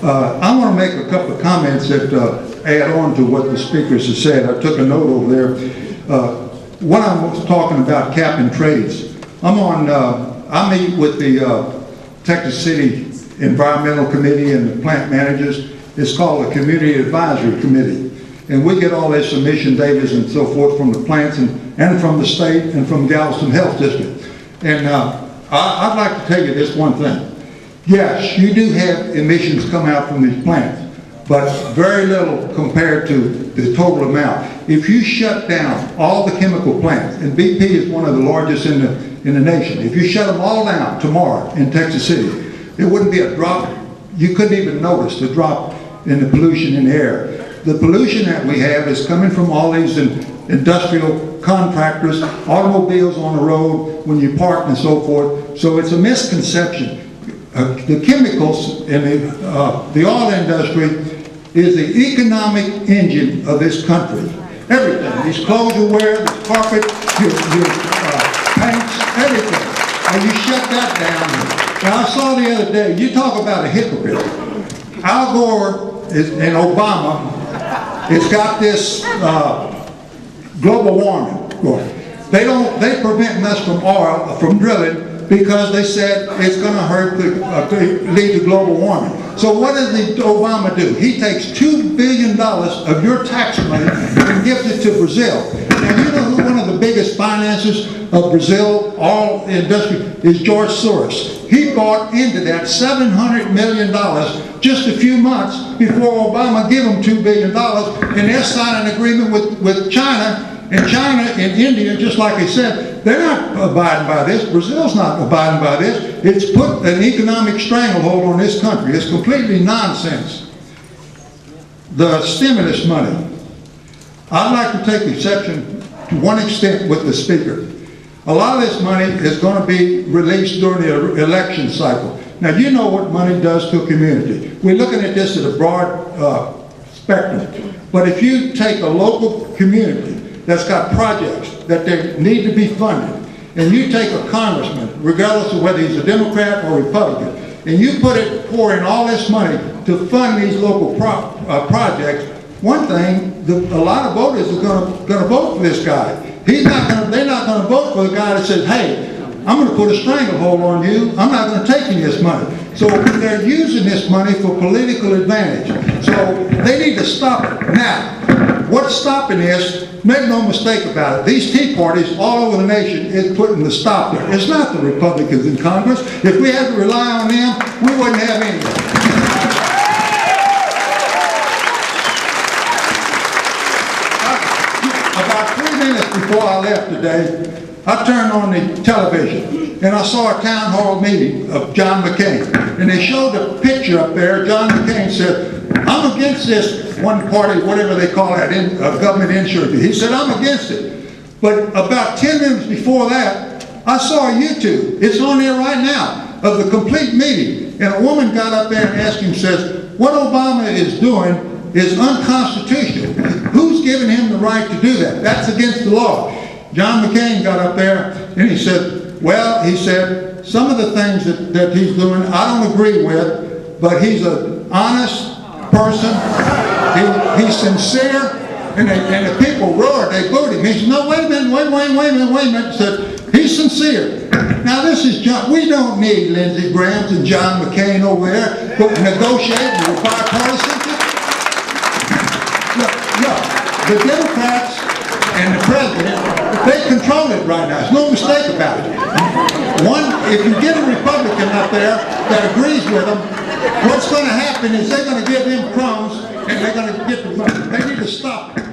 I want to make a couple of comments that add on to what the speakers have said. I took a note over there. When I was talking about cap and trades, I meet with the Texas City Environmental Committee and the plant managers. It's called the Community Advisory Committee. And we get all their submission data and so forth from the plants and from the state and from Galveston Health District. And I'd like to tell you this one thing. Yes, you do have emissions come out from these plants, but very little compared to the total amount. If you shut down all the chemical plants, and BP is one of the largest in the nation, if you shut them all down tomorrow in Texas City, there wouldn't be a drop. You couldn't even notice the drop in the pollution in the air. The pollution that we have is coming from all these industrial contractors, automobiles on the road when you park and so forth. So it's a misconception. The chemicals in the oil industry is the economic engine of this country. Everything, these clothes you wear, this carpet, your paints, everything. And you shut that down. Now I saw the other day, you talk about a hypocrite. Al Gore and Obama has got this global warming going. They prevent us from drilling because they said it's going to lead to global warming. So what does Obama do? He takes $2 billion of your tax money and gives it to Brazil. And you know who one of the biggest financiers of Brazil, all industry, is George Soros. He bought into that $700 million just a few months before Obama gave him $2 billion, and they're signing an agreement with China. And China and India, just like I said, they're not abiding by this. Brazil's not abiding by this. It's put an economic stranglehold on this country. It's completely nonsense. The stimulus money. I'd like to take exception to one extent with the speaker. A lot of this money is going to be released during the election cycle. Now, you know what money does to a community. We're looking at this at a broad spectrum. But if you take a local community that's got projects that they need to be funded, and you take a congressman, regardless of whether he's a Democrat or Republican, and you pour in all this money to fund these local projects, one thing, a lot of voters are going to vote for this guy. They're not going to vote for the guy that says, hey, I'm going to put a stranglehold on you. I'm not going to take any of this money. So they're using this money for political advantage. So they need to stop it now. What's stopping this, make no mistake about it, these tea parties all over the nation is putting the stop there. It's not the Republicans in Congress. If we had to rely on them, we wouldn't have anything. About 3 minutes before I left today, I turned on the television and I saw a town hall meeting of John McCain. And they showed a picture up there. John McCain said, I'm against this one party, whatever they call that, government insurance. He said, I'm against it. But about 10 minutes before that, I saw YouTube. It's on there right now, of the complete meeting. And a woman got up there and asked him, says, what Obama is doing is unconstitutional. Who's giving him the right to do that? That's against the law. John McCain got up there and he said, well, he said, some of the things that he's doing I don't agree with, but he's an honest person. He's sincere, and the people roared, they booed him. He said, no, wait a minute. He said, he's sincere. Now this is John, we don't need Lindsey Graham and John McCain over there negotiating with bipartisanship. Look, the Democrats and the president, they control it right now. There's no mistake about it. If you get a Republican up there that agrees with them, what's going to happen is they're going to give him crumbs and they're going to get the money. They need to stop it.